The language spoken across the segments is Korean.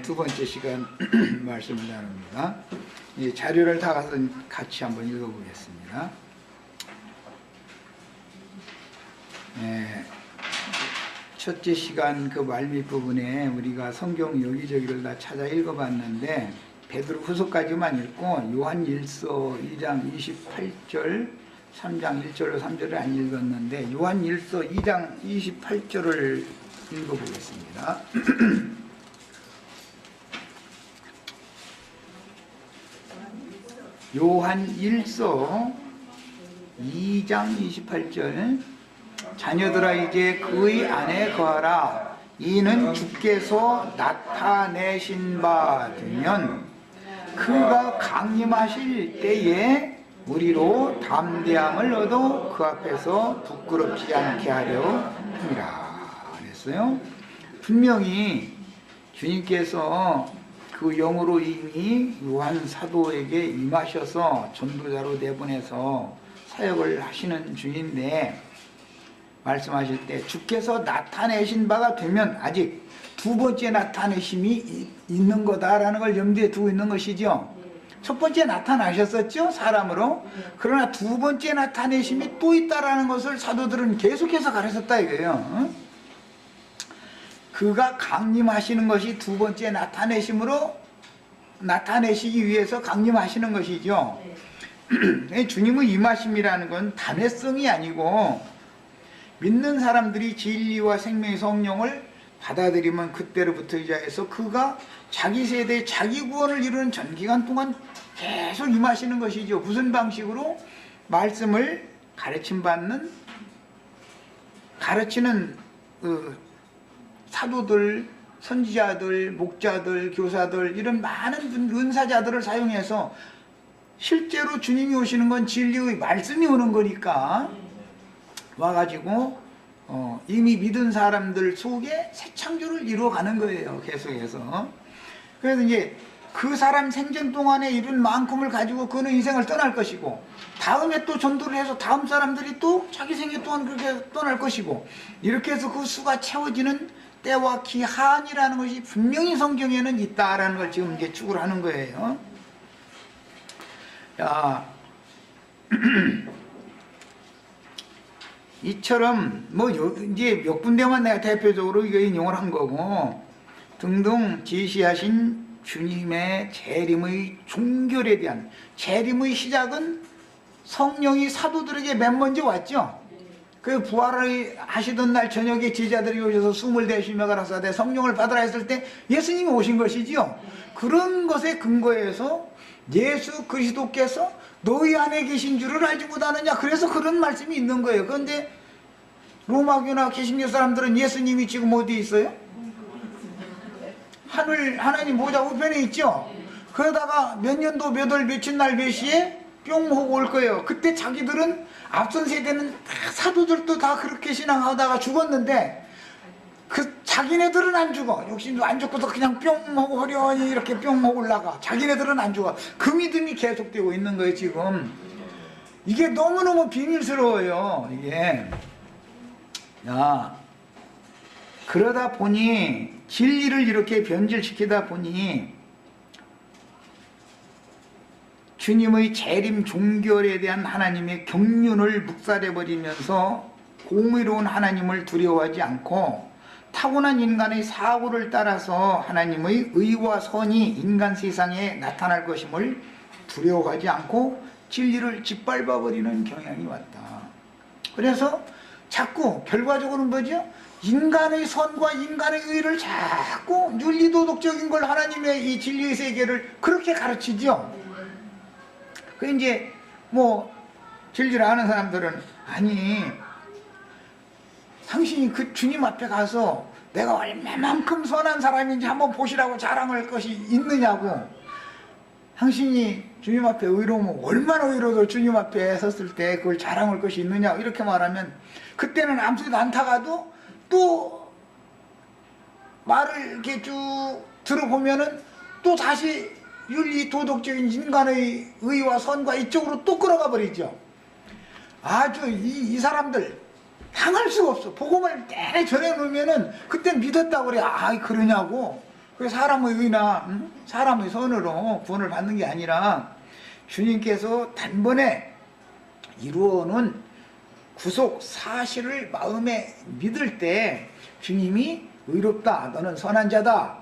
두 번째 시간 말씀을 나눕니다. 자료를 다 같이 한번 읽어보겠습니다. 첫째 시간 그 말밑 부분에 우리가 성경 여기저기를 다 찾아 읽어봤는데 베드로 후서까지만 읽고 요한 1서 2장 28절 3장 1절로 3절을 안 읽었는데 요한 1서 2장 28절을 읽어보겠습니다. 요한 1서 2장 28절 자녀들아 이제 그의 안에 거하라. 이는 주께서 나타내신 바 되면 그가 강림하실 때에 우리로 담대함을 얻어 그 앞에서 부끄럽지 않게 하려 함이라 그랬어요. 분명히 주님께서 그 영으로 이미 요한 사도에게 임하셔서 전도자로 내보내서 사역을 하시는 중인데 말씀하실 때 주께서 나타내신 바가 되면 아직 두 번째 나타내심이 있는 거다라는 걸 염두에 두고 있는 것이죠. 첫 번째 나타나셨었죠, 사람으로. 그러나 두 번째 나타내심이 또 있다라는 것을 사도들은 계속해서 가르쳤다 이거예요. 그가 강림하시는 것이 두 번째 나타내심으로 나타내시기 위해서 강림하시는 것이죠. 주님의 임하심이라는 건 단회성이 아니고 믿는 사람들이 진리와 생명의 성령을 받아들이면 그때로부터 시작해서 그가 자기 세대의 자기 구원을 이루는 전기간 동안 계속 임하시는 것이죠. 무슨 방식으로? 말씀을 가르치는 사도들, 선지자들, 목자들, 교사들 이런 많은 은사자들을 사용해서 실제로 주님이 오시는 건 진리의 말씀이 오는 거니까 와가지고 이미 믿은 사람들 속에 새 창조를 이루어가는 거예요. 계속해서. 그래서 이제 그 사람 생전 동안에 이룬 만큼을 가지고 그는 인생을 떠날 것이고 다음에 또 전도를 해서 다음 사람들이 또 자기 생애 동안 그렇게 떠날 것이고 이렇게 해서 그 수가 채워지는 때와 기한이라는 것이 분명히 성경에는 있다라는 걸 지금 이제 추구를 하는 거예요. 자, 이처럼 뭐 이제 몇 군데만 내가 대표적으로 이거 인용을 한 거고 등등 제시하신 주님의 재림의 종결에 대한 재림의 시작은 성령이 사도들에게 맨 먼저 왔죠. 그 부활을 하시던 날 저녁에 제자들이 오셔서 숨을 대쉬며 가라사대 성령을 받으라 했을 때 예수님이 오신 것이지요. 그런 것에 근거해서 예수 그리스도께서 너희 안에 계신 줄을 알지 못하느냐, 그래서 그런 말씀이 있는 거예요. 그런데 로마교나 개신교 사람들은 예수님이 지금 어디 있어요? 하나님 보좌 우편에 있죠. 그러다가 몇 년도 몇 월 며칠 날 몇 시에 뿅 하고 올 거예요. 그때 자기들은 앞선 세대는 다 사도들도 다 그렇게 신앙하다가 죽었는데 그 자기네들은 안 죽어. 욕심도 안 죽고서 그냥 뿅 하고 허련히 이렇게 뿅 하고 올라가. 자기네들은 안 죽어. 그 믿음이 계속되고 있는 거예요 지금. 이게 너무너무 비밀스러워요 이게. 야, 그러다 보니 진리를 이렇게 변질시키다 보니 주님의 재림 종결에 대한 하나님의 경륜을 묵살해버리면서 공의로운 하나님을 두려워하지 않고 타고난 인간의 사고를 따라서 하나님의 의와 선이 인간 세상에 나타날 것임을 두려워하지 않고 진리를 짓밟아버리는 경향이 왔다. 그래서 자꾸 결과적으로는 뭐죠? 인간의 선과 인간의 의를 자꾸 윤리도덕적인 걸 하나님의 이 진리의 세계를 그렇게 가르치죠. 그 이제 뭐 진리를 아는 사람들은 아니 당신이 그 주님 앞에 가서 내가 얼마만큼 선한 사람인지 한번 보시라고 자랑할 것이 있느냐고. 당신이 주님 앞에 의로우면 얼마나 의로워도 주님 앞에 섰을 때 그걸 자랑할 것이 있느냐 이렇게 말하면 그때는 아무 소리도 안 타가도 또 말을 이렇게 쭉 들어보면은 또 다시 윤리 도덕적인 인간의 의와 선과 이쪽으로 또 끌어가 버리죠. 아주 이 사람들 당할 수가 없어. 복음을 내내 전해놓으면은 그때 믿었다고 그래. 아, 그러냐고. 그 사람의 의나 사람의 선으로 구원을 받는 게 아니라 주님께서 단번에 이루어놓은 구속 사실을 마음에 믿을 때 주님이 의롭다, 너는 선한 자다,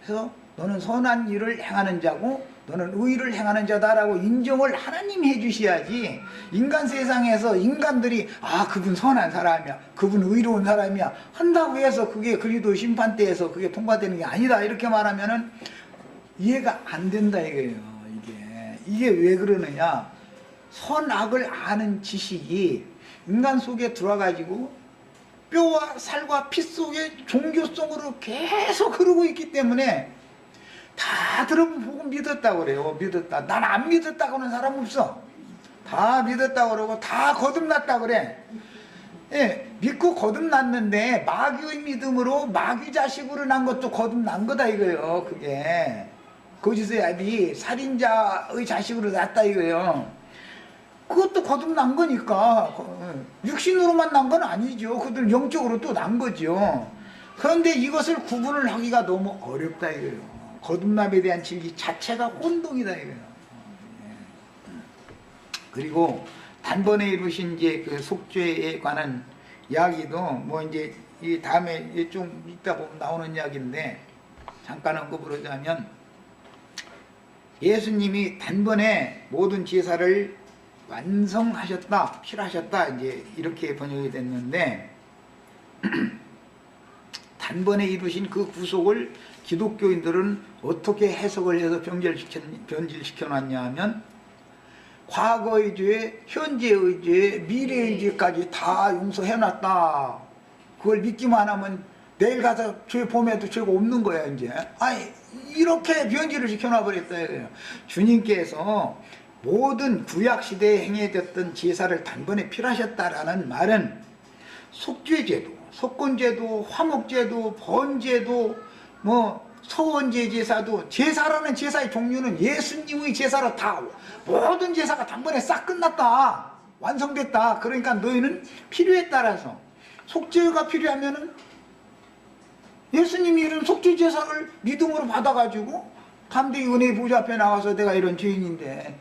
그래서 너는 선한 일을 행하는 자고 너는 의를 행하는 자다라고 인정을 하나님이 해주셔야지, 인간 세상에서 인간들이 그분 선한 사람이야, 그분 의로운 사람이야 한다고 해서 그게 그리도 심판대에서 그게 통과되는 게 아니다 이렇게 말하면은 이해가 안 된다 이거예요. 이게 왜 그러느냐, 선악을 아는 지식이 인간 속에 들어와가지고 뼈와 살과 피 속에 종교성으로 계속 흐르고 있기 때문에 다 들어보고 믿었다고 그래요. 믿었다. 난 안 믿었다고 하는 사람 없어. 다 믿었다고 그러고 다 거듭났다고 그래. 예, 믿고 거듭났는데 마귀의 믿음으로 마귀 자식으로 난 것도 거듭난 거다 이거예요. 그게 거짓의 아비 살인자의 자식으로 났다 이거예요. 그것도 거듭난 거니까 육신으로만 난 건 아니죠. 그들 영적으로 또 난 거죠. 그런데 이것을 구분을 하기가 너무 어렵다 이거예요. 거듭남에 대한 진리 자체가 혼동이다 이거예요. 그리고 단번에 이루신 이제 그 속죄에 관한 이야기도 뭐 이제 이 다음에 좀 이따 보면 나오는 이야기인데 잠깐 언급을 하자면, 예수님이 단번에 모든 제사를 완성하셨다, 필하셨다 이제 이렇게 번역이 됐는데 단번에 이루신 그 구속을 기독교인들은 어떻게 해석을 해서 변질시켜 놨냐 하면, 과거의 죄, 현재의 죄, 미래의 죄까지 다 용서해 놨다. 그걸 믿기만 하면 내일 가서 죄 범해도 죄가 없는 거야 이제. 이렇게 변질을 시켜놔 버렸다 이거예요. 주님께서 모든 구약시대에 행해졌던 제사를 단번에 필하셨다라는 말은 속죄제도, 속건제도, 화목제도, 번제도, 뭐 서원제 제사도, 제사라는 제사의 종류는 예수님의 제사로 다 모든 제사가 단번에 싹 끝났다, 완성됐다. 그러니까 너희는 필요에 따라서 속죄가 필요하면은 예수님이 이런 속죄 제사를 믿음으로 받아가지고 담대히 은혜의 보좌 앞에 나와서 내가 이런 죄인인데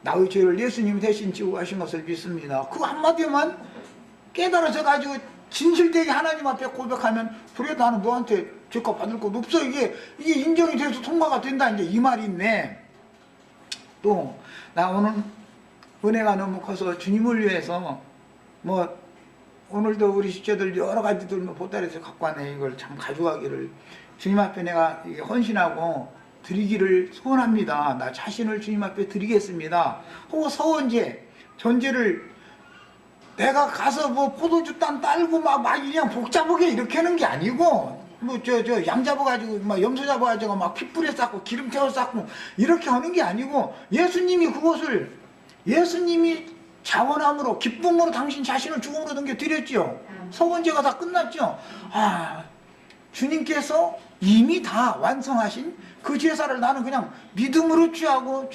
나의 죄를 예수님이 대신 지고 가신 것을 믿습니다, 그 한마디만 깨달아져 가지고 진실되게 하나님 앞에 고백하면, 그래 나는 너한테 죄값 받을 것 없어, 이게 인정이 돼서 통과가 된다 이제 이 말이 있네. 또 나 오늘 은혜가 너무 커서 주님을 위해서 뭐 오늘도 우리 식구들 여러 가지들 뭐 보따리에서 갖고 왔네. 이걸 참 가져가기를 주님 앞에 내가 헌신하고 드리기를 소원합니다. 나 자신을 주님 앞에 드리겠습니다. 혹은 서원제, 전제를 내가 가서 뭐 포도주 딴 딸고 막 그냥 복잡하게 이렇게 하는 게 아니고, 뭐 양 잡아가지고 막 염소 잡아가지고 막 핏불에 쌓고 기름 태워 쌓고 이렇게 하는 게 아니고, 예수님이 그것을 예수님이 자원함으로 기쁨으로 당신 자신을 죽음으로 넘겨 드렸죠. 서원제가 다 끝났죠. 주님께서 이미 다 완성하신 그 제사를 나는 그냥 믿음으로 취하고,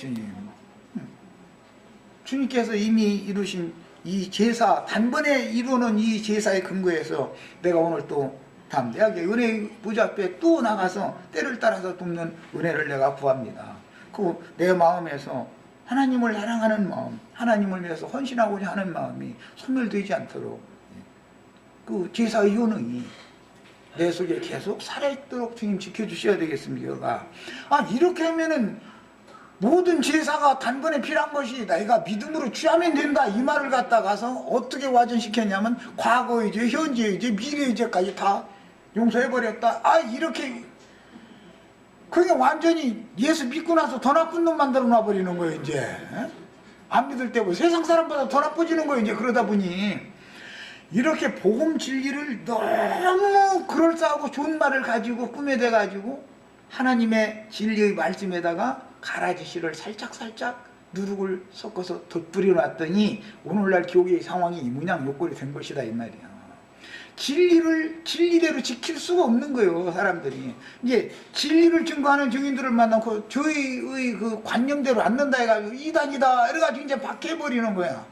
주님께서 이미 이루신 이 제사, 단번에 이루는 이 제사의 근거에서 내가 오늘 또 담대하게 은혜의 보좌 앞에 또 나가서 때를 따라서 돕는 은혜를 내가 구합니다. 그 내 마음에서 하나님을 사랑하는 마음, 하나님을 위해서 헌신하고자 하는 마음이 소멸되지 않도록 그 제사의 효능이 내 속에 계속 살아있도록 주님 지켜주셔야 되겠습니다. 이렇게 하면은 모든 제사가 단번에 필요한 것이 내가 믿음으로 취하면 된다 이 말을 갖다가서 어떻게 와전시켰냐면, 과거의 죄, 현재의 죄, 미래의 죄까지 다 용서해버렸다. 이렇게 그게 완전히 예수 믿고 나서 더 나쁜 놈 만들어 놔버리는 거예요 이제. 안 믿을 때보다 세상 사람보다 더 나빠지는 거예요 이제. 그러다 보니 이렇게 복음 진리를 너무 그럴싸하고 좋은 말을 가지고 꾸며대 가지고 하나님의 진리의 말씀에다가 가라지씨를 살짝살짝 누룩을 섞어서 덧뿌려 놨더니 오늘날 교회의 상황이 이 모양 요꼴이 된 것이다 이 말이야. 진리를 진리대로 지킬 수가 없는 거예요 사람들이. 이제 진리를 증거하는 증인들을 만나고 저희의 그 관념대로 앉는다 해가지고 이단이다 이래가지고 이제 박해버리는 거야.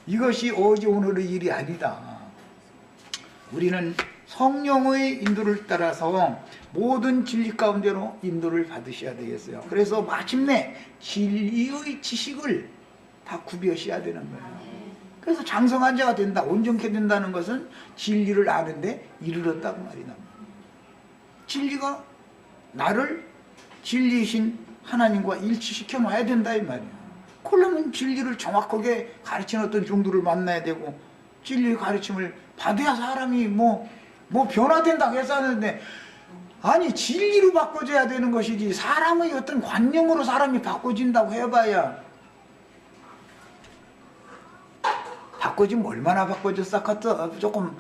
이것이 어제 오늘의 일이 아니다. 우리는 성령의 인도를 따라서 모든 진리 가운데로 인도를 받으셔야 되겠어요. 그래서 마침내 진리의 지식을 다 구비하셔야 되는 거예요. 그래서 장성한 자가 된다, 온전케 된다는 것은 진리를 아는데 이르렀다고 말이 납니다. 진리가 나를 진리이신 하나님과 일치시켜 놔야 된다 이 말이에요. 그러면 진리를 정확하게 가르치는 어떤 종들을 만나야 되고 진리의 가르침을 받아야 사람이 뭐 변화된다고 했었는데, 아니 진리로 바꿔줘야 되는 것이지 사람의 어떤 관념으로 사람이 바꿔진다고 해봐야, 바꿔지면 얼마나 바꿔졌어? 조금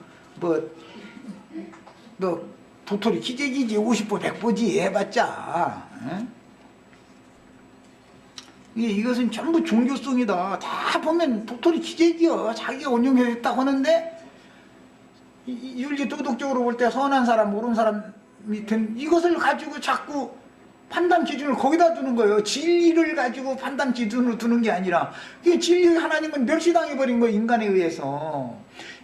너 도토리 기재기지 50보 100보지 해봤자, 응? 이것은 전부 종교성이다. 다 보면 도토리 기재기여. 자기가 온전했다고 하는데 윤리 도덕적으로 볼 때 선한 사람 옳은 사람이 된 이것을 가지고 자꾸 판단 기준을 거기다 두는 거예요. 진리를 가지고 판단 기준으로 두는 게 아니라, 이게 진리의 하나님은 멸시당해버린 거예요, 인간에 의해서.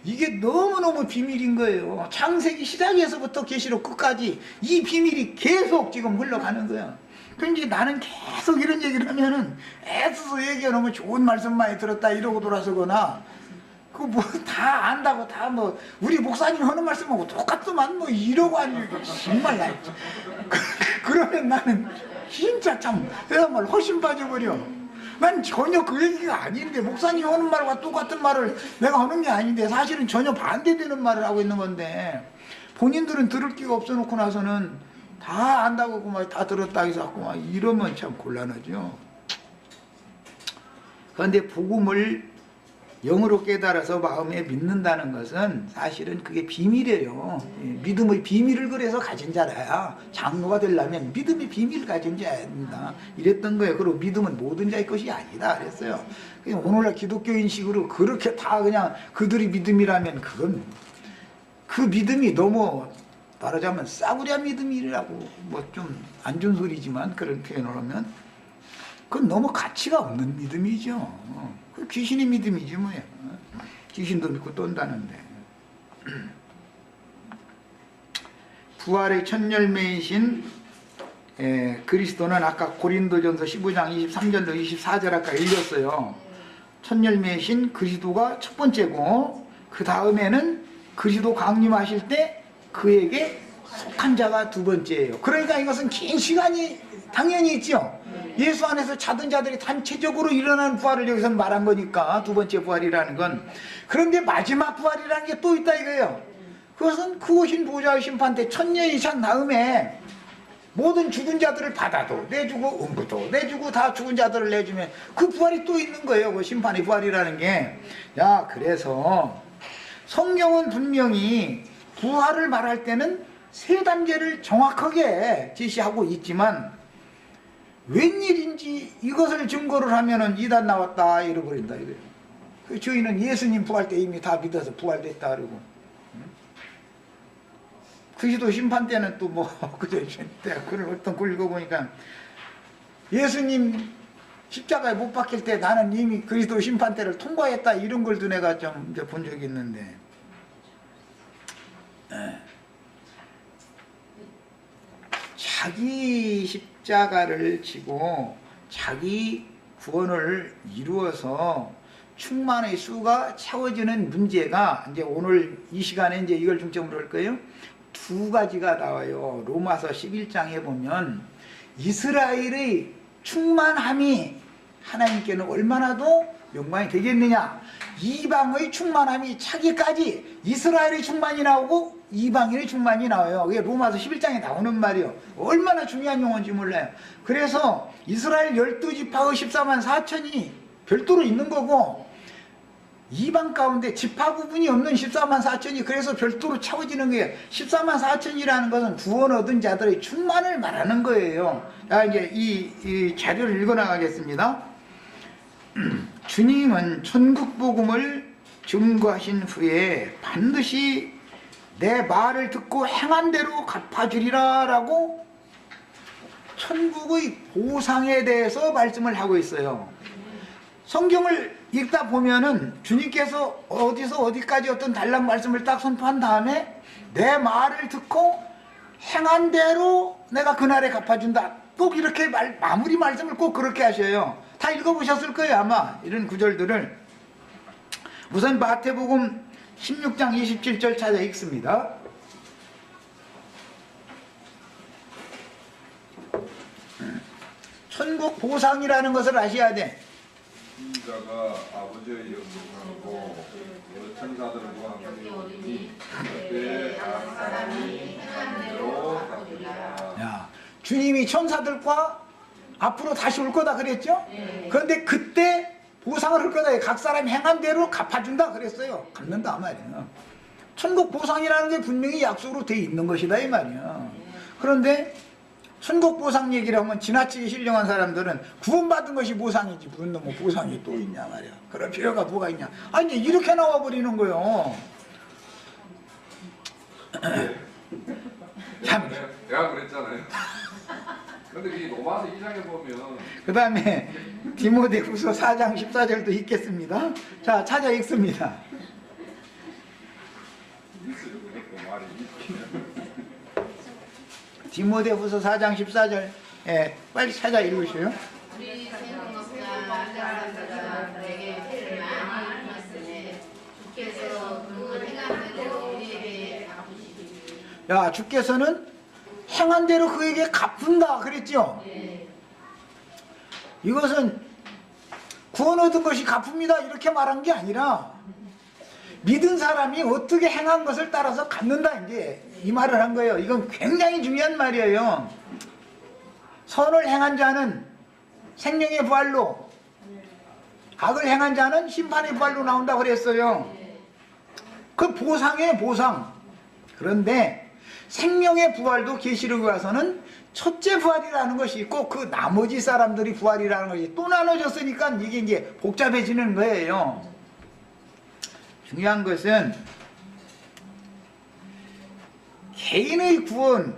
이게 너무너무 비밀인 거예요. 창세기 시작에서부터 계시록 끝까지 이 비밀이 계속 지금 흘러가는 거예요. 그러니까 나는 계속 이런 얘기를 하면은 애써서 얘기해놓으면 좋은 말씀 많이 들었다 이러고 돌아서거나, 그 뭐 다 안다고 다 뭐 우리 목사님 하는 말씀하고 똑같더만 뭐 이러고 앉고 정말 나 그러면 나는 진짜 참 그야말로 허심 빠져버려. 난 전혀 그 얘기가 아닌데, 목사님 하는 말과 똑같은 말을 내가 하는 게 아닌데 사실은 전혀 반대되는 말을 하고 있는 건데, 본인들은 들을 기가 없어 놓고 나서는 다 안다고 막 다 들었다 해서 막 이러면 참 곤란하죠. 그런데 복음을 영으로 깨달아서 마음에 믿는다는 것은 사실은 그게 비밀이에요. 믿음의 비밀을 그래서 가진 자라야 장로가 되려면 믿음의 비밀을 가진 자입니다. 이랬던 거예요. 그리고 믿음은 모든 자의 것이 아니다 그랬어요. 오늘날 기독교인식으로 그렇게 다 그냥 그들이 믿음이라면 그건 그 믿음이 너무 말하자면 싸구려 믿음이라고 뭐 좀 안 좋은 소리지만 그런 표현을 하면 그건 너무 가치가 없는 믿음이죠. 그 귀신의 믿음이지 뭐야. 귀신도 믿고 떤다는데. 부활의 첫 열매이신 그리스도는 아까 고린도전서 15장 23절로 24절 아까 읽었어요. 첫 열매이신 그리스도가 첫 번째고, 그 다음에는 그리스도 강림하실 때 그에게 속한 자가 두 번째예요. 그러니까 이것은 긴 시간이 당연히 있죠. 예수 안에서 자던 자들이 단체적으로 일어나는 부활을 여기서 말한 거니까 두 번째 부활이라는 건. 그런데 마지막 부활이라는 게 또 있다 이거예요. 그것은 크신 보좌의 심판 때 천년이 찬 다음에 모든 죽은 자들을 받아도 내주고 음부도 내주고 다 죽은 자들을 내주면 그 부활이 또 있는 거예요. 그 심판의 부활이라는 게. 야, 그래서 성경은 분명히 부활을 말할 때는 세 단계를 정확하게 제시하고 있지만, 웬일인지 이것을 증거를 하면은 이단 나왔다 이러버린다 이거예요. 저희는 예수님 부활 때 이미 다 믿어서 부활됐다 그러고, 그리스도 심판 때는 또 뭐 그래 그걸 어떤 걸 읽어보니까 예수님 십자가에 못 박힐 때 나는 이미 그리스도 심판 때를 통과했다 이런 걸도 내가 좀 본 적이 있는데, 자기 십자가를 지고 자기 구원을 이루어서 충만의 수가 채워지는 문제가 이제 오늘 이 시간에 이제 이걸 중점으로 할 거예요. 두 가지가 나와요. 로마서 11장에 보면 이스라엘의 충만함이 하나님께는 얼마나 더 영광이 되겠느냐, 이방의 충만함이 차기까지 이스라엘의 충만이 나오고 이방인의 충만이 나와요. 그게 로마서 11장에 나오는 말이에요. 얼마나 중요한 용어인지 몰라요. 그래서 이스라엘 12지파의 14만 4천이 별도로 있는 거고, 이방 가운데 지파 구분이 없는 14만 4천이 그래서 별도로 채워지는 거예요. 14만 4천이라는 것은 구원 얻은 자들의 충만을 말하는 거예요. 자, 이제 이 자료를 읽어나가겠습니다. 주님은 천국 복음을 증거하신 후에 반드시 내 말을 듣고 행한 대로 갚아주리라 라고 천국의 보상에 대해서 말씀을 하고 있어요. 성경을 읽다 보면은 주님께서 어디서 어디까지 어떤 단락 말씀을 딱 선포한 다음에 내 말을 듣고 행한 대로 내가 그날에 갚아준다. 꼭 이렇게 마무리 말씀을 꼭 그렇게 하셔요. 다 읽어보셨을 거예요 아마 이런 구절들을. 우선 마태복음 16장 27절 찾아 읽습니다. 천국 보상이라는 것을 아셔야 돼. 인자가 아버지의 영광하고 천사들과 함께 그때 각 사람이 행한 대로 갚으리라. 야, 주님이 천사들과 앞으로 다시 올 거다 그랬죠? 그런데 그때 보상을 할 거다. 각 사람이 행한 대로 갚아준다 그랬어요. 갚는다 말이에요. 천국 보상이라는 게 분명히 약속으로 돼 있는 것이다 이 말이야. 그런데 천국 보상 얘기를 하면 지나치게 신령한 사람들은 구원받은 것이 보상이지 무슨 뭐 보상이 또 있냐 말이야. 그럴 필요가 뭐가 있냐. 아니 이렇게 나와버리는 거예요. 참. 내가 그랬잖아요. 근데 이 로마서 2장에 보면 그 다음에 디모데후서 4장 14절도 읽겠습니다. 자 찾아 읽습니다. 있어요. 그 말이 있어요. 디모데후서 4장 14절 빨리 찾아 읽으세요. 우리 생각보다 사람들은 내게 피를 많이 흘렸으니 주께서 그 행한 대로 우리에게 갚으시리니. 야 주께서는 행한 대로 그에게 갚은다 그랬죠. 이것은 구원 얻은 것이 갚습니다 이렇게 말한 게 아니라 믿은 사람이 어떻게 행한 것을 따라서 갚는다 이제 이 말을 한 거예요. 이건 굉장히 중요한 말이에요. 선을 행한 자는 생명의 부활로, 악을 행한 자는 심판의 부활로 나온다 그랬어요. 그 보상이에요 보상. 그런데 생명의 부활도 계시록에 와서는 첫째 부활이라는 것이 있고 그 나머지 사람들이 부활이라는 것이 또 나눠졌으니까 이게 이제 복잡해지는 거예요. 중요한 것은 개인의 구원,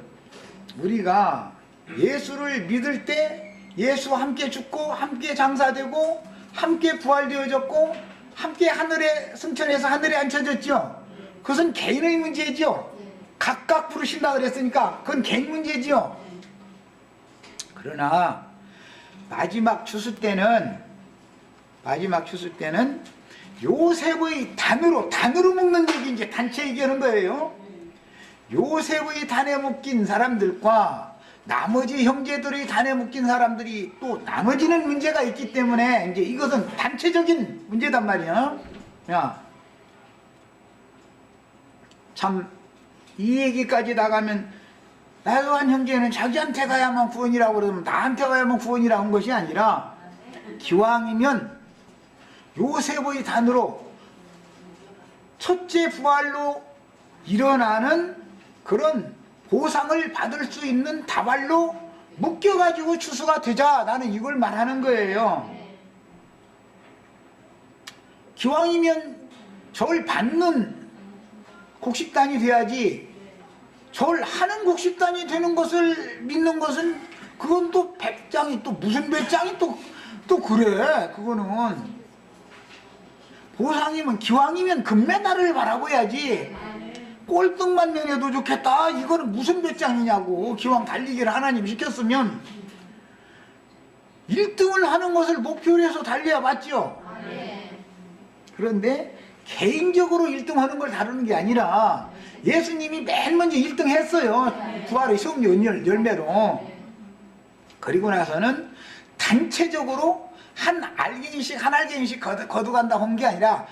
우리가 예수를 믿을 때 예수와 함께 죽고 함께 장사되고 함께 부활되어졌고 함께 하늘에 승천해서 하늘에 앉혀졌죠. 그것은 개인의 문제죠. 각각 부르신다 그랬으니까 그건 개인 문제죠. 그러나 마지막 추수 때는 요셉의 단으로 묶는 얘기 이제 단체 얘기하는 거예요. 요셉의 단에 묶인 사람들과 나머지 형제들의 단에 묶인 사람들이 또 나눠지는 문제가 있기 때문에 이제 이것은 단체적인 문제단 말이야. 야, 참 이 얘기까지 나가면 나요한 형제는 자기한테 가야만 구원이라고 그러면 나한테 가야만 구원이라고 한 것이 아니라 기왕이면 요셉의 단으로 첫째 부활로 일어나는 그런 보상을 받을 수 있는 다발로 묶여가지고 추수가 되자 나는 이걸 말하는 거예요. 기왕이면 절 받는 곡식단이 돼야지 절 하는 곡식단이 되는 것을 믿는 것은 그건 또 백장이 또 무슨 배짱이 또 그래. 그거는 보상이면 기왕이면 금메달을 바라고 해야지 꼴등만 면해도 좋겠다 이거는 무슨 배짱이냐고. 기왕 달리기를 하나님 시켰으면 1등을 하는 것을 목표로 해서 달려야 맞죠. 그런데 개인적으로 1등 하는 걸 다루는 게 아니라 예수님이 맨 먼저 1등 했어요. 부활의 성령 열매로. 그리고 나서는 단체적으로 한 알갱이씩 거두간다고 한 게 아니라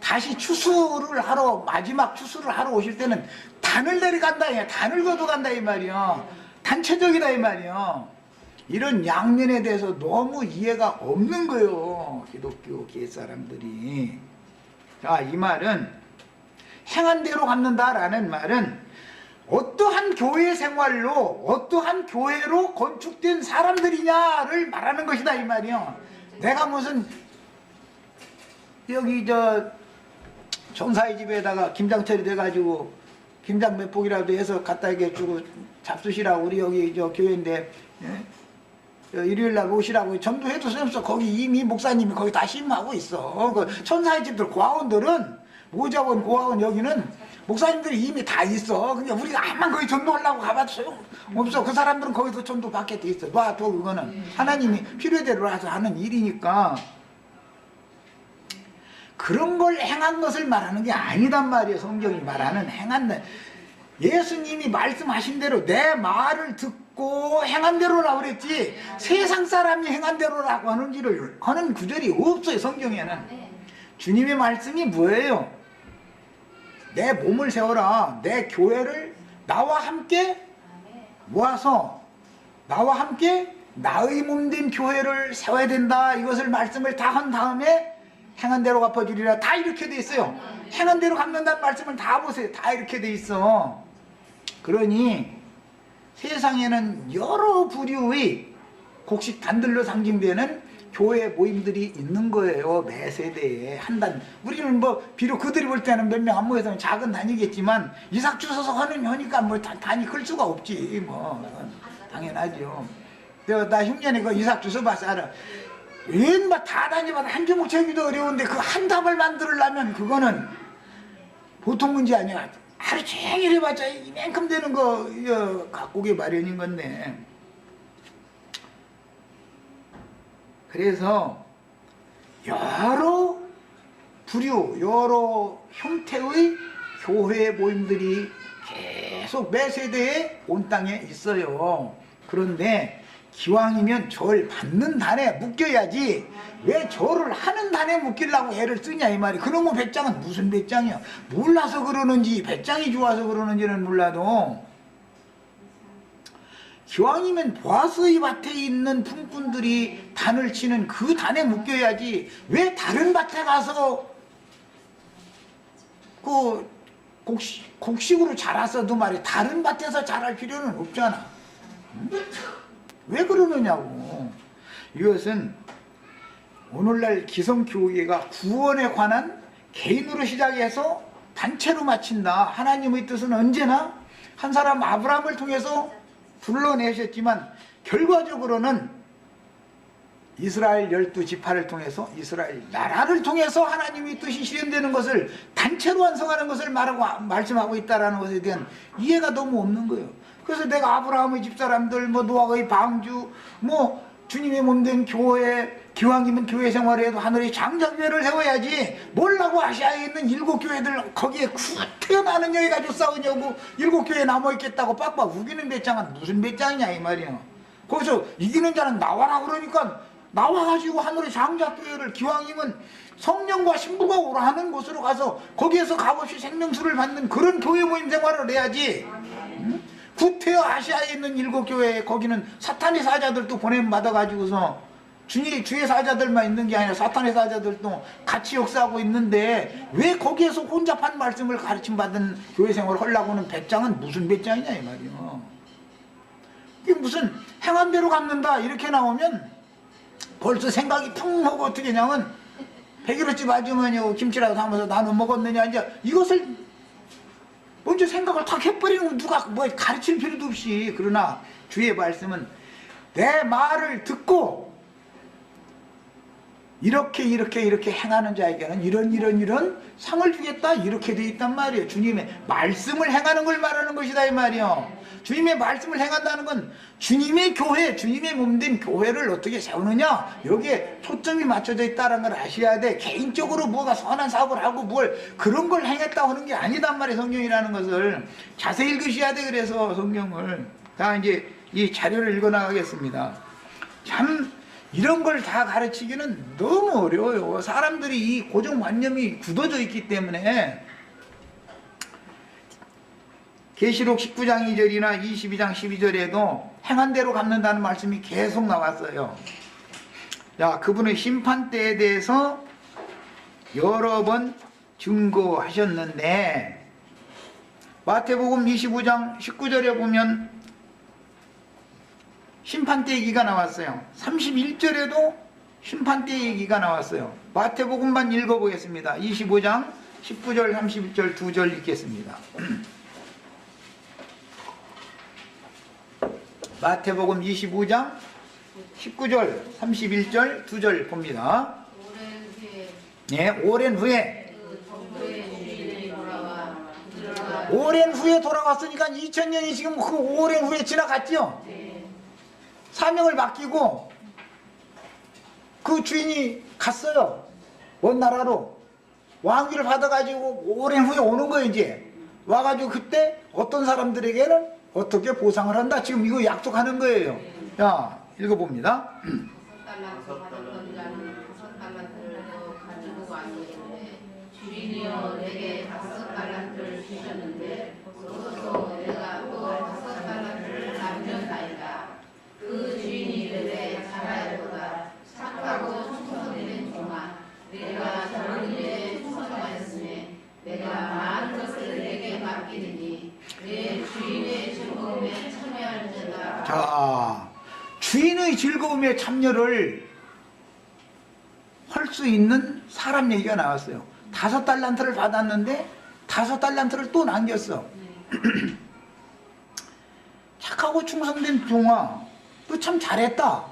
다시 추수를 하러 마지막 추수를 하러 오실 때는 단을 내려간다, 단을 거두간다 이 말이야. 단체적이다 이 말이야. 이런 양면에 대해서 너무 이해가 없는 거예요. 기독교 계 사람들이. 자, 이 말은 행한 대로 갚는다라는 말은 어떠한 교회 생활로 어떠한 교회로 건축된 사람들이냐를 말하는 것이다 이 말이요. 내가 무슨 여기 정사의 집에다가 김장철이 돼가지고 김장 몇 폭이라도 해서 갖다 이렇게 주고 잡수시라고 우리 여기 교회인데 일요일날 오시라고 전도해도 소용없어. 거기 이미 목사님이 거기 다 심하고 있어. 그 천사의 집들 고아원들은 모자원 고아원 여기는 목사님들이 이미 다 있어. 그냥 우리가 암만 거기 전도하려고 가봐도 소용없어. 그 사람들은 거기서 전도 받게 돼 있어. 놔둬. 그거는 하나님이 필요대로 와서 하는 일이니까. 그런 걸 행한 것을 말하는 게 아니단 말이에요. 성경이 말하는 행한, 예수님이 말씀하신 대로 내 말을 듣고 행한 대로라고 그랬지, 세상 사람이 행한 대로라고 하는 구절이 없어요. 성경에는. 주님의 말씀이 뭐예요? 내 몸을 세워라. 내 교회를 나와 함께 모아서 나와 함께 나의 몸된 교회를 세워야 된다. 이것을 말씀을 다 한 다음에 행한 대로 갚아주리라. 다 이렇게 돼 있어요. 행한 대로 갚는다는 말씀을 다 보세요. 다 이렇게 돼 있어. 그러니 세상에는 여러 부류의 곡식 단들로 상징되는 교회 모임들이 있는 거예요. 매 세대에 한단. 우리는 뭐 비록 그들이 볼 때는 몇 명 안 모여서 작은 단위겠지만 이삭 주소서 하는 거니까 뭐 단위 클 수가 없지. 뭐 당연하죠. 나 흉년에 그 이삭 주소 봐서 알아. 웬만 다 다니면 한 주먹 채기도 어려운데 그 한 답을 만들려면 그거는 보통 문제 아니야. 하루 종일 해봤자 이만큼 되는 거 갖고 오기 마련인 건데. 그래서 여러 부류, 여러 형태의 교회 모임들이 계속 매 세대에 온 땅에 있어요. 그런데 기왕이면 절 받는 단에 묶여야지 왜 절을 하는 단에 묶이려고 애를 쓰냐 이 말이. 그놈의 배짱은 무슨 배짱이야. 몰라서 그러는지 배짱이 좋아서 그러는지는 몰라도 기왕이면 보아스의 밭에 있는 품꾼들이 단을 치는 그 단에 묶여야지 왜 다른 밭에 가서 그 곡식으로 자랐어도 말이야 다른 밭에서 자랄 필요는 없잖아. 응? 왜 그러느냐고. 이것은 오늘날 기성교회가 구원에 관한 개인으로 시작해서 단체로 마친다. 하나님의 뜻은 언제나 한 사람 아브라함을 통해서 불러내셨지만 결과적으로는 이스라엘 12지파를 통해서 이스라엘 나라를 통해서 하나님의 뜻이 실현되는 것을 단체로 완성하는 것을 말씀하고 있다는 것에 대한 이해가 너무 없는 거예요. 그래서 내가 아브라함의 집사람들, 뭐 노아의 방주, 뭐 주님의 몸된 교회, 기왕이면 교회 생활을 해도 하늘의 장자교회를 세워야지 뭘라고 아시아에 있는 7교회들 거기에 태어나는 여기 가지고 싸우냐고 7교회 남아있겠다고 빡빡 우기는 배짱은 무슨 배짱이냐 이 말이야. 거기서 이기는 자는 나와라 그러니까 나와가지고 하늘의 장자교회를 기왕이면 성령과 신부가 오라 하는 곳으로 가서 거기에서 값없이 생명수를 받는 그런 교회 모임 생활을 해야지. 응? 구태여 아시아에 있는 7교회 거기는 사탄의 사자들도 보냄 받아가지고서 주의 사자들만 있는 게 아니라 사탄의 사자들도 같이 역사하고 있는데 왜 거기에서 혼잡한 말씀을 가르침받은 교회 생활을 하려고는 배짱은 무슨 배짱이냐 이 말이야. 이게 무슨 행한 대로 갚는다 이렇게 나오면 벌써 생각이 풍 하고 어떻게 냐면 100일어치 맞으면 김치라도 담아서 나눠 먹었느냐 이제 이것을 먼저 생각을 탁 해버리는 누가 뭐 가르칠 필요도 없이. 그러나 주의 말씀은 내 말을 듣고 이렇게 행하는 자에게는 이런 상을 주겠다 이렇게 돼 있단 말이에요. 주님의 말씀을 행하는 걸 말하는 것이다 이 말이에요. 주님의 말씀을 행한다는 건 주님의 교회, 주님의 몸된 교회를 어떻게 세우느냐 여기에 초점이 맞춰져 있다는 걸 아셔야 돼. 개인적으로 뭐가 선한 사업을 하고 뭘 그런 걸 행했다고 하는 게 아니단 말이에요. 성경이라는 것을 자세히 읽으셔야 돼. 그래서 성경을 다 이제 이 자료를 읽어 나가겠습니다. 참 이런 걸 다 가르치기는 너무 어려워요. 사람들이 이 고정관념이 굳어져 있기 때문에. 계시록 19장 2절이나 22장 12절에도 행한 대로 갚는다는 말씀이 계속 나왔어요. 자, 그분의 심판대에 대해서 여러 번 증거하셨는데 마태복음 25장 19절에 보면 심판대 얘기가 나왔어요. 31절에도 심판대 얘기가 나왔어요. 마태복음만 읽어보겠습니다. 25장 19절 31절 2절 읽겠습니다. 마태복음 25장 19절 31절 2절 봅니다. 오랜 후에 오랜 후에 그 정도의 주인이 돌아와 그들과 오랜 후에 돌아왔으니까 2000년이 지금 그 오랜 후에 지나갔죠. 사명을 맡기고 그 주인이 갔어요. 먼 나라로 왕위를 받아가지고 오랜 후에 오는 거예요. 이제 와가지고 그때 어떤 사람들에게는 어떻게 보상을 한다. 지금 이거 약속하는 거예요. 자, 읽어봅니다. 5달란트 받았던 자는 5달란트를 더 가지고 왔는데 주인이여 내게 5달란트를 주셨는데 어서 내가 또 5달란트를 남겼나이다. 그 주인이 이르되 잘하였도다. 착하고 충성된 종아 내가 저런 일에 충성하였으니 내가 많은 것을 내게 맡기느니 내 주인의 즐거움에 참여할지어다. 자, 주인의 즐거움에 참여를 할 수 있는 사람 얘기가 나왔어요. 5달란트를 받았는데 5달란트를 또 남겼어. 착하고 충성된 종아, 너 참 잘했다.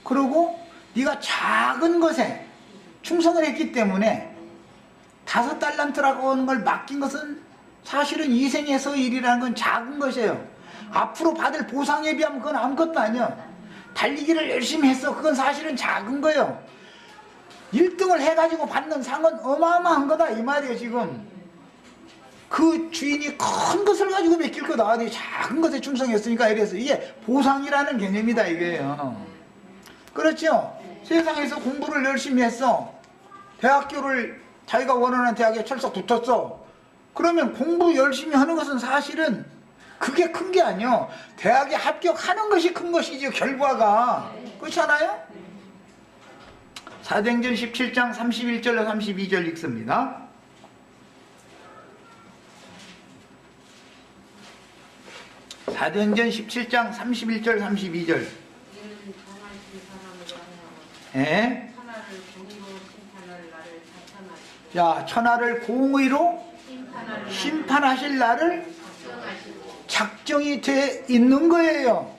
그리고 네가 작은 것에 충성을 했기 때문에 5달란트라고 하는 걸 맡긴 것은 사실은 이 생에서 일이라는 건 작은 것이에요. 앞으로 받을 보상에 비하면 그건 아무것도 아니야. 달리기를 열심히 했어. 그건 사실은 작은 거예요. 1등을 해가지고 받는 상은 어마어마한 거다 이 말이에요. 지금 그 주인이 큰 것을 가지고 맡길 거다. 작은 것에 충성했으니까 이래서 이게 보상이라는 개념이다 이게요. 그렇죠? 세상에서 공부를 열심히 했어. 대학교를 자기가 원하는 대학에 철석 붙었어. 그러면 공부 열심히 하는 것은 사실은 그게 큰 게 아니요. 대학에 합격하는 것이 큰 것이죠. 결과가. 그렇잖아요? 사도행전 17장 31절로 32절 읽습니다. 사도행전 17장 31절 32절. 예? 자, 천하를 공의로 심판하실 날을 작정이 돼 있는 거예요.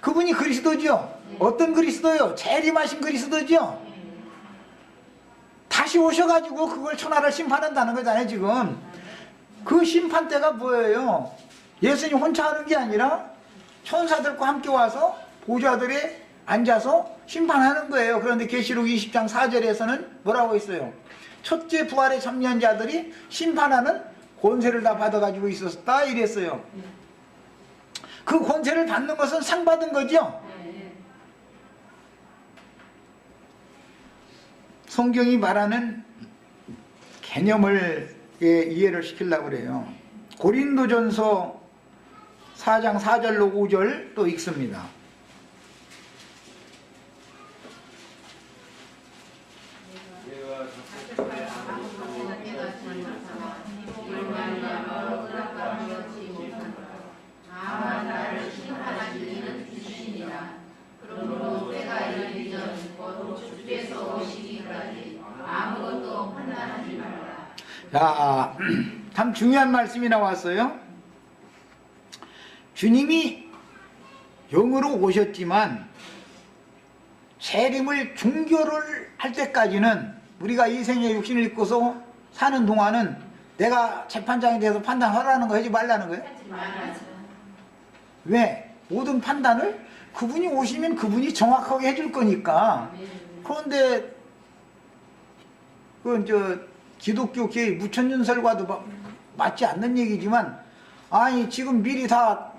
그분이 그리스도죠. 어떤 그리스도요? 재림하신 그리스도죠. 다시 오셔가지고 그걸 천하를 심판한다는 거잖아요. 지금 그 심판 때가 뭐예요? 예수님 혼자 하는 게 아니라 천사들과 함께 와서 보좌들에 앉아서 심판하는 거예요. 그런데 계시록 20장 4절에서는 뭐라고 했어요? 첫째 부활에 참여한 자들이 심판하는 권세를 다 받아가지고 있었다 이랬어요. 그 권세를 받는 것은 상 받은 거죠. 성경이 말하는 개념을 이해를 시키려고 그래요. 고린도전서 4장 4절로 5절 또 읽습니다. 자, 참 중요한 말씀이 나왔어요. 주님이 영으로 오셨지만 재림을 종교를 할 때까지는 우리가 이 생에 육신을 입고서 사는 동안은 내가 재판장에 대해서 판단하라는 거 하지 말라는 거예요. 왜? 모든 판단을 그분이 오시면 그분이 정확하게 해줄 거니까. 그런데 기독교 교회 무천년설과도 맞지 않는 얘기지만, 아니 지금 미리 다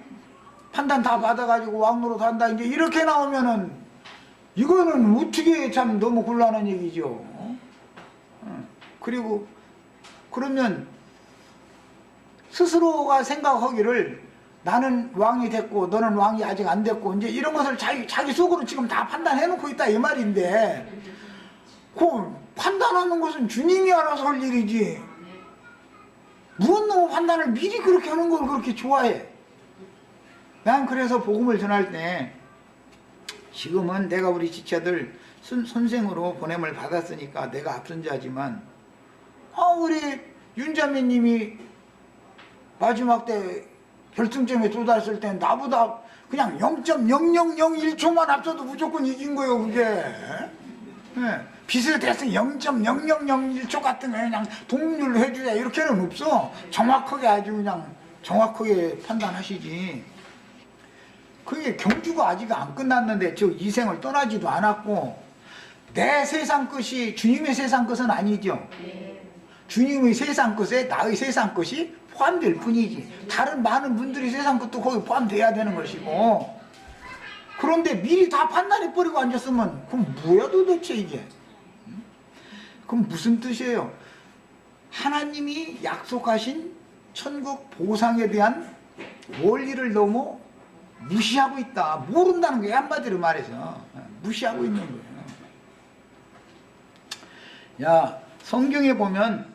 판단 다 받아가지고 왕노릇 한다 이제 이렇게 나오면은 이거는 어떻게 참 너무 곤란한 얘기죠. 그리고 그러면 스스로가 생각하기를 나는 왕이 됐고 너는 왕이 아직 안 됐고 이제 이런 것을 자기 속으로 지금 다 판단해 놓고 있다 이 말인데, 그 판단하는 것은 주님이 알아서 할 일이지 무슨 놈의 판단을 미리 그렇게 하는 걸 그렇게 좋아해. 난 그래서 복음을 전할 때 지금은 내가 우리 지체들 선생으로 보냄을 받았으니까 내가 앞선 자지만, 우리 윤자매님이 마지막 때 결승점에 도달했을 때 나보다 그냥 0.0001초만 앞서도 무조건 이긴 거예요. 그게 예, 빚을 대서 0.0001초 같은 거 그냥 동률로 해주자 이렇게는 없어. 정확하게 아주 그냥 정확하게 판단하시지. 그게 경주가 아직 안 끝났는데 저 이 생을 떠나지도 않았고 내 세상 것이 주님의 세상 것은 아니죠. 주님의 세상 것에 나의 세상 것이 포함될 뿐이지. 다른 많은 분들이 세상 것도 거기 포함돼야 되는 것이고. 그런데 미리 다 판단해버리고 앉았으면 그럼 뭐야 도대체 이게? 그럼 무슨 뜻이에요? 하나님이 약속하신 천국 보상에 대한 원리를 너무 무시하고 있다. 모른다는 거예요. 한마디로 말해서 무시하고 있는 거예요. 야, 성경에 보면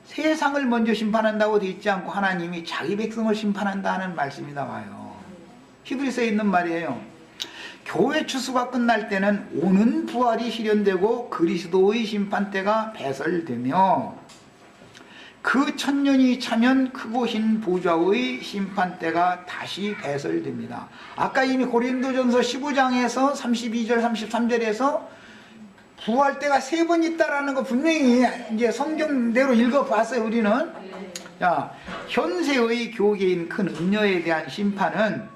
세상을 먼저 심판한다고 되어 있지 않고 하나님이 자기 백성을 심판한다는 말씀이 나와요. 히브리서에 있는 말이에요. 교회 추수가 끝날 때는 오는 부활이 실현되고 그리스도의 심판대가 배설되며 그 천년이 차면 크고 흰 보좌의 심판대가 다시 배설됩니다. 아까 이미 고린도전서 15장에서 32절 33절에서 부활 때가 3번 있다라는 거 분명히 이제 성경대로 읽어봤어요. 우리는. 자, 현세의 교계인 큰 음녀에 대한 심판은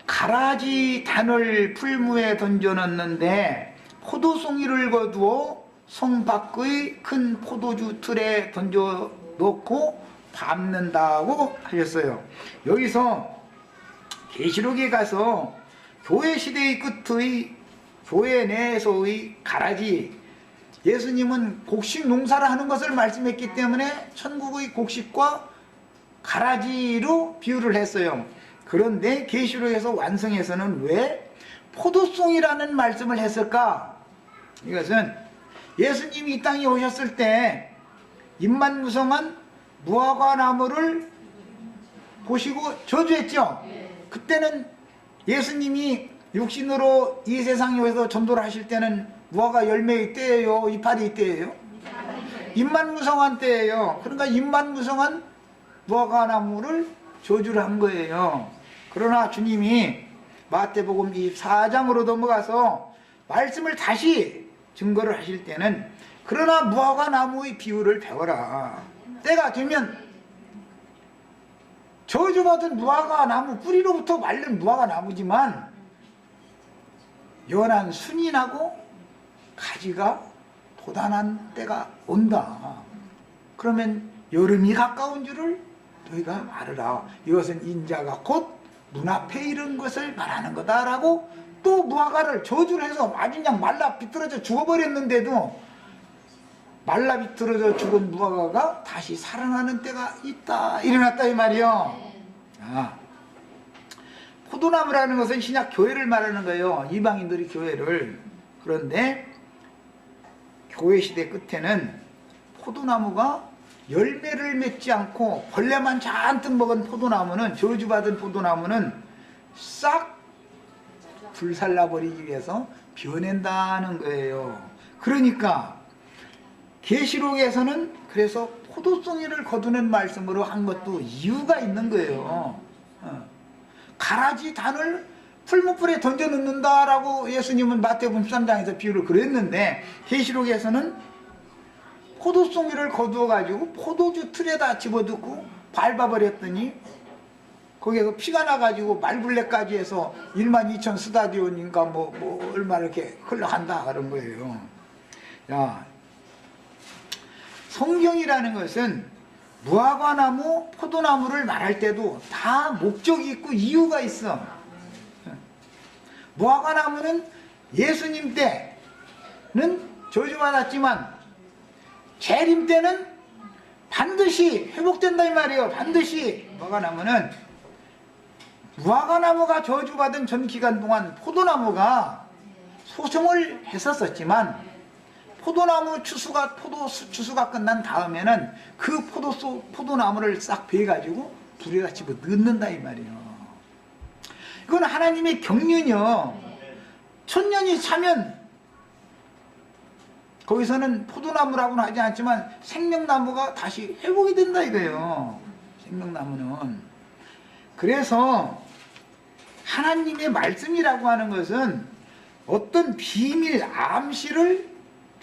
가라지 단을 풀무에 던져넣는데 포도송이를 거두어 성 밖의 큰 포도주 틀에 던져놓고 밟는다고 하셨어요. 여기서 계시록에 가서 교회 시대의 끝의 교회 내에서의 가라지, 예수님은 곡식 농사를 하는 것을 말씀했기 때문에 천국의 곡식과 가라지로 비유를 했어요. 그런데 계시록에서 완성에서는 왜 포도송이라는 말씀을 했을까? 이것은 예수님이 이 땅에 오셨을 때 입만무성한 무화과 나무를 보시고 저주했죠. 그때는 예수님이 육신으로 이 세상에 오셔서 전도를 하실 때는 무화과 열매의 때예요? 이파리 때예요? 입만무성한 때예요. 그러니까 입만무성한 무화과 나무를 저주를 한 거예요. 그러나 주님이 마태복음 24장으로 넘어가서 말씀을 다시 증거를 하실 때는 그러나 무화과 나무의 비유를 배워라. 때가 되면 저주받은 무화과 나무 뿌리로부터 말른 무화과 나무지만 연한 순이 나고 가지가 돋아난 때가 온다. 그러면 여름이 가까운 줄을 너희가 알으라. 이것은 인자가 곧 눈앞에 이른 것을 말하는 거다라고 또 무화과를 저주를 해서 아주 그냥 말라 비틀어져 죽어버렸는데도 말라 비틀어져 죽은 무화과가 다시 살아나는 때가 있다. 일어났다 이 말이요. 아, 포도나무라는 것은 신약 교회를 말하는 거예요. 이방인들이 교회를. 그런데 교회 시대 끝에는 포도나무가 열매를 맺지 않고 벌레만 잔뜩 먹은 포도나무는, 저주받은 포도나무는 싹 불살라버리기 위해서 변한다는 거예요. 그러니까 계시록에서는 그래서 포도송이를 거두는 말씀으로 한 것도 이유가 있는 거예요. 가라지 단을 풀무불에 던져 넣는다라고 예수님은 마태복음 13장에서 비유를 그랬는데 계시록에서는 포도송이를 거두어 가지고 포도주 틀에다 집어넣고 밟아버렸더니 거기에서 피가 나가지고 말굴레까지 해서 12,000 스타디온인가 뭐 얼마 이렇게 흘러간다 그런 거예요. 야, 성경이라는 것은 무화과나무, 포도나무를 말할 때도 다 목적이 있고 이유가 있어. 무화과나무는 예수님 때는 저주받았지만 재림 때는 반드시 회복된다 이 말이에요. 반드시. 무화과나무가 저주받은 전 기간 동안 포도나무가 소송을 했었지만 포도나무 추수가 끝난 다음에는 그 포도나무를 싹 베가지고 불에다 집어 넣는다 이 말이에요. 이건 하나님의 경륜이요. 천년이 차면 거기서는 포도나무라고는 하지 않지만 생명나무가 다시 회복이 된다 이거예요. 생명나무는. 그래서 하나님의 말씀이라고 하는 것은 어떤 비밀 암시를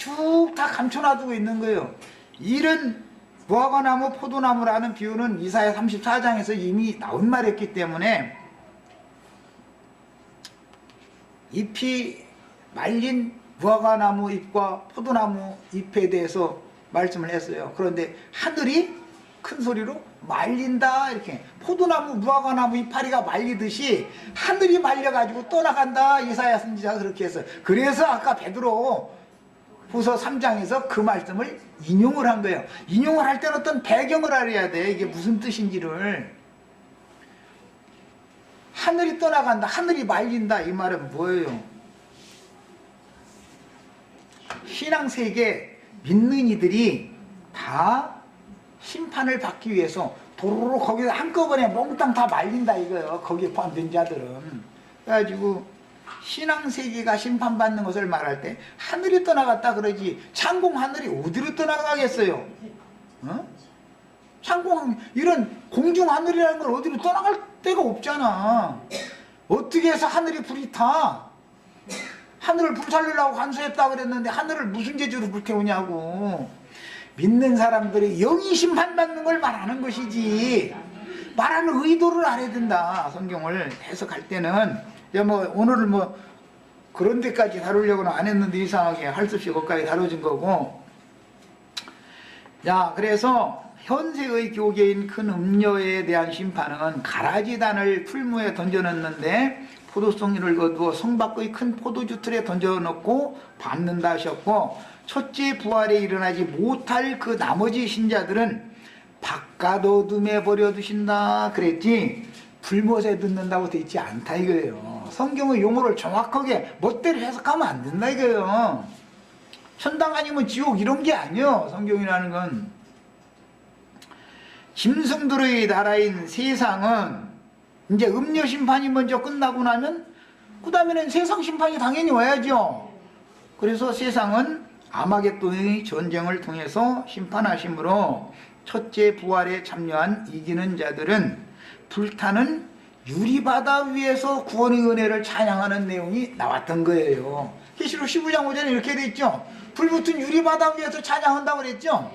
쭉 다 감춰놔두고 있는 거예요. 이런 무화과나무, 포도나무라는 비유는 이사야 34장에서 이미 나온 말이었기 때문에 잎이 말린 무화과나무 잎과 포도나무 잎에 대해서 말씀을 했어요. 그런데 하늘이 큰 소리로 말린다, 이렇게 포도나무 무화과나무 이파리가 말리듯이 하늘이 말려가지고 떠나간다, 이사야 선지자가 그렇게 했어요. 그래서 아까 베드로 후서 3장에서 그 말씀을 인용을 한 거예요. 인용을 할 때는 어떤 배경을 알아야 돼. 이게 무슨 뜻인지를. 하늘이 떠나간다, 하늘이 말린다, 이 말은 뭐예요? 신앙세계 믿는 이들이 다 심판을 받기 위해서 도로로 거기서 한꺼번에 몽땅 다 말린다 이거예요. 거기에 포함된 자들은. 그래가지고 신앙세계가 심판받는 것을 말할 때 하늘이 떠나갔다 그러지, 창공 하늘이 어디로 떠나가겠어요? 어? 창공, 이런 공중 하늘이라는 걸 어디로 떠나갈 데가 없잖아. 어떻게 해서 하늘이 불이 타? 하늘을 불살리려고 간수했다 그랬는데 하늘을 무슨 재주로 불태우냐고. 믿는 사람들이 영이 심판받는 걸 말하는 것이지, 말하는 의도를 알아야 된다. 성경을 해석할 때는. 뭐 오늘은 뭐 그런 데까지 다루려고는 안 했는데 이상하게 할 수 없이 거기까지 다뤄진 거고. 자, 그래서 현세의 교계인 큰 음녀에 대한 심판은 가라지단을 풀무에 던져넣는데 포도송이를 거두어 성 밖의 큰 포도주 틀에 던져넣고 밟는다 하셨고, 첫째 부활에 일어나지 못할 그 나머지 신자들은 바깥 어둠에 버려두신다 그랬지, 불못에 듣는다고 돼 있지 않다 이거예요. 성경의 용어를 정확하게 멋대로 해석하면 안 된다 이거예요. 천당 아니면 지옥 이런 게 아니에요. 성경이라는 건. 짐승들의 나라인 세상은 이제 음녀 심판이 먼저 끝나고 나면 그 다음에는 세상 심판이 당연히 와야죠. 그래서 세상은 아마겟돈의 전쟁을 통해서 심판하심으로 첫째 부활에 참여한 이기는 자들은 불타는 유리바다 위에서 구원의 은혜를 찬양하는 내용이 나왔던 거예요. 계시록 15장 5절에 이렇게 돼 있죠. 불붙은 유리바다 위에서 찬양한다고 그랬죠.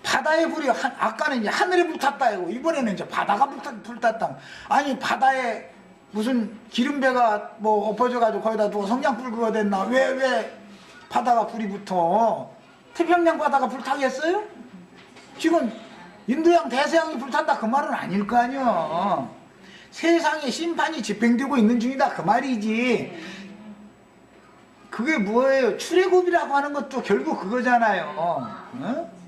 바다에 불이, 아까는 이제 하늘에 불탔다 이거, 이번에는 이제 바다가 불탔다. 아니 바다에 무슨 기름배가 뭐 엎어져가지고 거기다 두고 성냥불 그거 됐나? 왜 바다가 불이 붙어? 태평양 바다가 불타겠어요? 지금 인도양 대서양이 불탄다 그 말은 아닐 거 아니야. 세상에 심판이 집행되고 있는 중이다 그 말이지. 그게 뭐예요? 출애굽이라고 하는 것도 결국 그거잖아요. 어?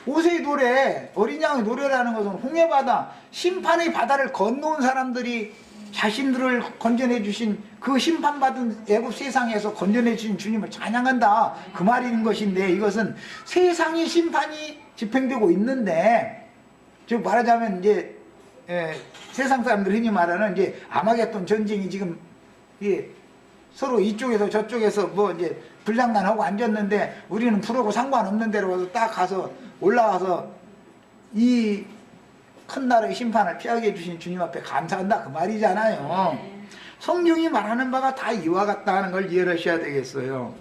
모세의 노래, 어린 양의 노래라는 것은 홍해바다, 심판의 바다를 건너온 사람들이 자신들을 건져내 주신, 그 심판받은 애굽 세상에서 건져내 주신 주님을 찬양한다 그 말인 것인데, 이것은 세상의 심판이 집행되고 있는데, 즉 말하자면 이제 세상 사람들 흔히 말하는 이제 아마겟돈 전쟁이 지금 서로 이쪽에서 저쪽에서 뭐 이제 불장난하고 앉았는데, 우리는 불하고 상관없는 데로 가서 딱 가서 올라가서 이 큰 나라의 심판을 피하게 해주신 주님 앞에 감사한다 그 말이잖아요. 성경이 말하는 바가 다 이와 같다 하는 걸 이해하셔야 되겠어요.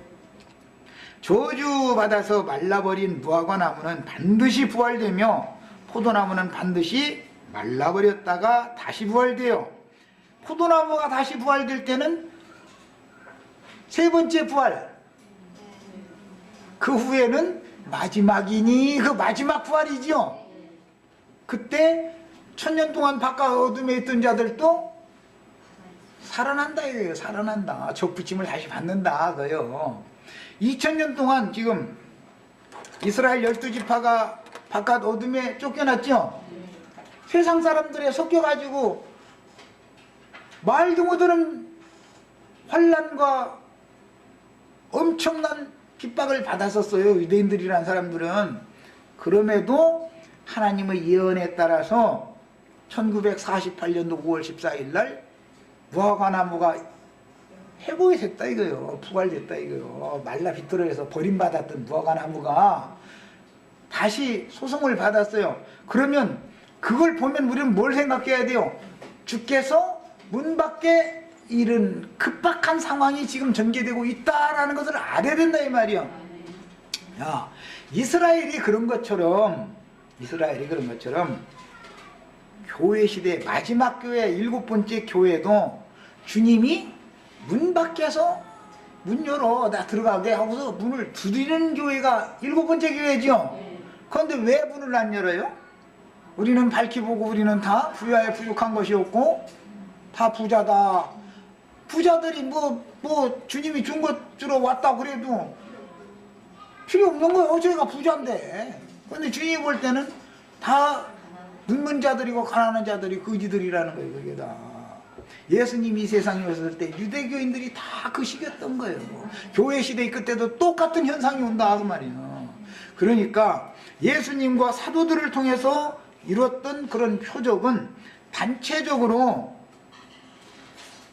저주받아서 말라버린 무화과 나무는 반드시 부활되며 포도나무는 반드시 말라버렸다가 다시 부활돼요. 포도나무가 다시 부활될 때는 세 번째 부활, 그 후에는 마지막이니 그 마지막 부활이지요. 그때 천년 동안 바깥 어둠에 있던 자들도 살아난다 이거예요. 살아난다. 적부침을 다시 받는다 그거요. 2000년 동안 지금 이스라엘 12지파가 바깥 어둠에 쫓겨났죠. 세상 사람들에 섞여가지고 말도 못하는 환난과 엄청난 핍박을 받았었어요. 유대인들이란 사람들은. 그럼에도 하나님의 예언에 따라서 1948년도 5월 14일 날 무화과나무가 회복이 됐다 이거요. 부활됐다 이거요. 말라 비틀어져서 버림받았던 무화과나무가 다시 소송을 받았어요. 그러면 그걸 보면 우리는 뭘 생각해야 돼요? 주께서 문 밖에 이런 급박한 상황이 지금 전개되고 있다라는 것을 알아야 된다 이 말이야. 야, 이스라엘이 그런 것처럼 교회 시대 마지막 교회 7번째 교회도 주님이 문 밖에서 문 열어 나 들어가게 하고서 문을 두드리는 교회가 7번째 교회죠. 그런데 왜 문을 안 열어요? 우리는 밝히 보고 우리는 다 부유하여 부족한 것이 없고 다 부자다. 부자들이 뭐 주님이 준 것 주러 왔다 그래도 필요 없는 거예요. 저희가 부자인데. 그런데 주님이 볼 때는 다 눕는 자들이고 가난한 자들이 거지들이라는 거예요. 그게 다. 예수님이 이 세상에 오셨을 때 유대교인들이 다 그 시기였던 거예요. 교회 시대 그때도 똑같은 현상이 온다 그 말이에요. 그러니까 예수님과 사도들을 통해서 이뤘던 그런 표적은 단체적으로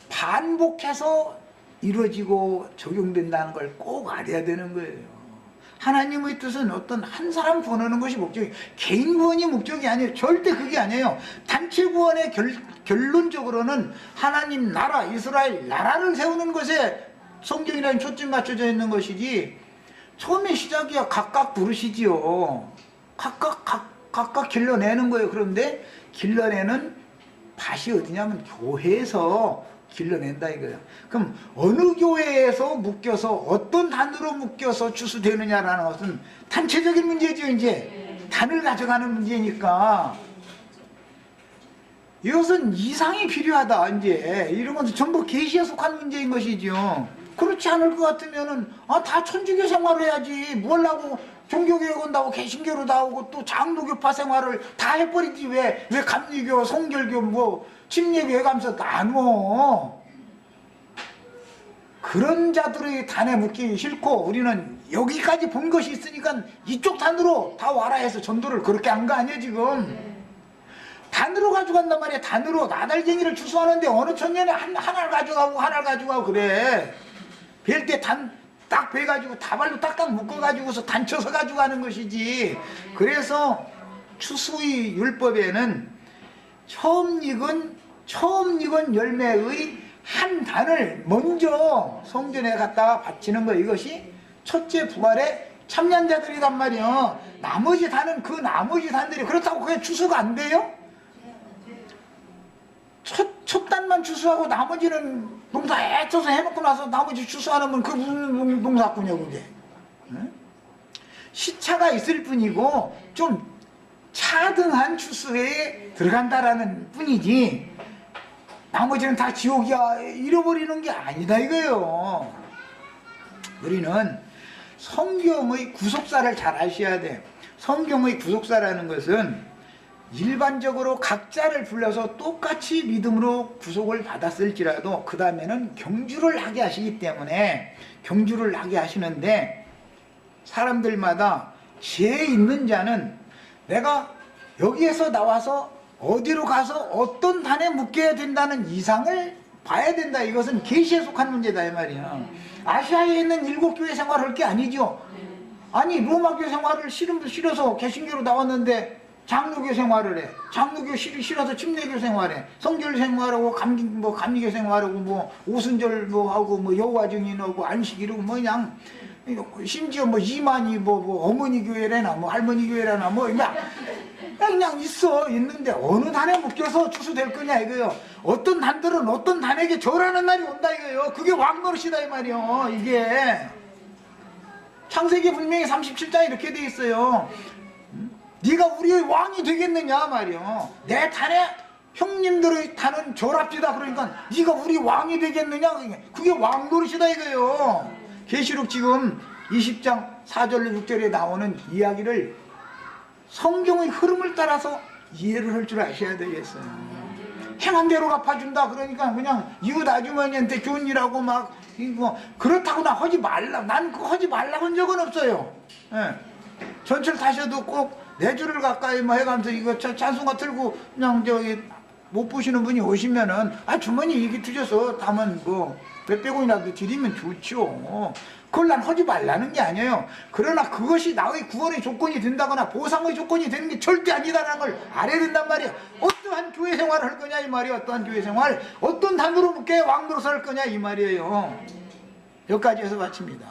반복해서 이루어지고 적용된다는 걸 꼭 알아야 되는 거예요. 하나님의 뜻은 어떤 한 사람 구원하는 것이 목적이, 개인 구원이 목적이 아니에요. 절대 그게 아니에요. 단체 구원의 결론적으로는 하나님 나라, 이스라엘 나라를 세우는 것에 성경이라는 초점 맞춰져 있는 것이지, 처음에 시작이야 각각 부르시지요. 각각 길러내는 거예요. 그런데 길러내는 밭이 어디냐면 교회에서 길러낸다 이거예요. 그럼 어느 교회에서 묶여서 어떤 단으로 묶여서 추수되느냐라는 것은 단체적인 문제죠. 이제 단을 가져가는 문제니까 이것은 이상이 필요하다. 이제 이런 것은 전부 계시에 속한 문제인 것이죠. 그렇지 않을 것 같으면은 다 천주교 생활을 해야지 뭘 하고 종교교회 온다고 개신교로 나오고 또 장로교파 생활을 다 해버리지. 왜 감리교, 성결교, 뭐 침례교 해가면서 나눠. 그런 자들의 단에 묶이기 싫고 우리는 여기까지 본 것이 있으니까 이쪽 단으로 다 와라 해서 전도를 그렇게 한 거 아니야 지금. 단으로 가져간단 말이야. 단으로 나달쟁이를 추수하는데 어느 천년에 하나를 가져가고 그래. 벨 때 단 딱 베가지고 다발로 딱딱 묶어가지고서 단쳐서 가져가는 것이지. 그래서 추수의 율법에는 처음 익은 열매의 한 단을 먼저 성전에 갖다가 바치는 거, 이것이 첫째 부활의 참여자들이란 말이야. 나머지 단은 그 나머지 단들이 그렇다고 그게 추수가 안 돼요? 첫 단만 추수하고 나머지는 농사 애써서 해놓고 나서 나머지 추수하는 그 무슨 농사꾼이야 그게. 응? 시차가 있을 뿐이고 좀 차등한 추수에 들어간다라는 뿐이지 나머지는 다 지옥이야 잃어버리는 게 아니다 이거예요. 우리는 성경의 구속사를 잘 아셔야 돼. 성경의 구속사라는 것은 일반적으로 각자를 불러서 똑같이 믿음으로 구속을 받았을지라도 그 다음에는 경주를 하게 하시기 때문에 경주를 하게 하시는데, 사람들마다 죄 있는 자는 내가 여기에서 나와서 어디로 가서 어떤 단에 묶여야 된다는 이상을 봐야 된다. 이것은 계시에 속한 문제다 이 말이야. 아시아에 있는 7교회 생활을 할 게 아니죠. 아니 로마교 생활을 싫어서 개신교로 나왔는데 장로교 생활을 해. 장로교 싫어서 침례교 생활해. 성결 생활하고 감리교 생활하고 뭐 오순절 뭐 하고 뭐 여호와 증인하고 안식 이러고 뭐 그냥 심지어 뭐 이만희 뭐 어머니 교회래나 뭐 할머니 교회래나 뭐 그냥 있는데 어느 단에 묶여서 추수될 거냐 이거요. 어떤 단들은 어떤 단에게 절하는 날이 온다 이거요. 그게 왕노릇이다 이 말이요. 이게 창세기 분명히 37장에 이렇게 돼 있어요. 네가 우리의 왕이 되겠느냐 말이요. 내 단에 형님들의 단은 절합시다. 그러니까 네가 우리 왕이 되겠느냐. 그게 왕노릇이다 이거요. 계시록 지금 20장 4절로 6절에 나오는 이야기를 성경의 흐름을 따라서 이해를 할 줄 아셔야 되겠어요. 행한 대로 갚아준다 그러니까 그냥 이웃 아주머니한테 좋은 일하고 막 이거 그렇다고 나 하지 말라. 난 그거 하지 말라고 한 적은 없어요. 예. 전철 타셔도 꼭 4줄을 가까이 뭐 해가면서 이거 찬송가 틀고 그냥 저기 못 보시는 분이 오시면은 주머니 이게 투져서 다만 뭐 몇백 원이라도 드리면 좋죠. 그걸 난 하지 말라는 게 아니에요. 그러나 그것이 나의 구원의 조건이 된다거나 보상의 조건이 되는 게 절대 아니다라는 걸 알아야 된단 말이에요. 어떠한 교회 생활을 할 거냐 이 말이에요. 어떠한 교회 생활, 어떤 단으로 묻게 왕 노릇을 할 거냐 이 말이에요. 여기까지 해서 마칩니다.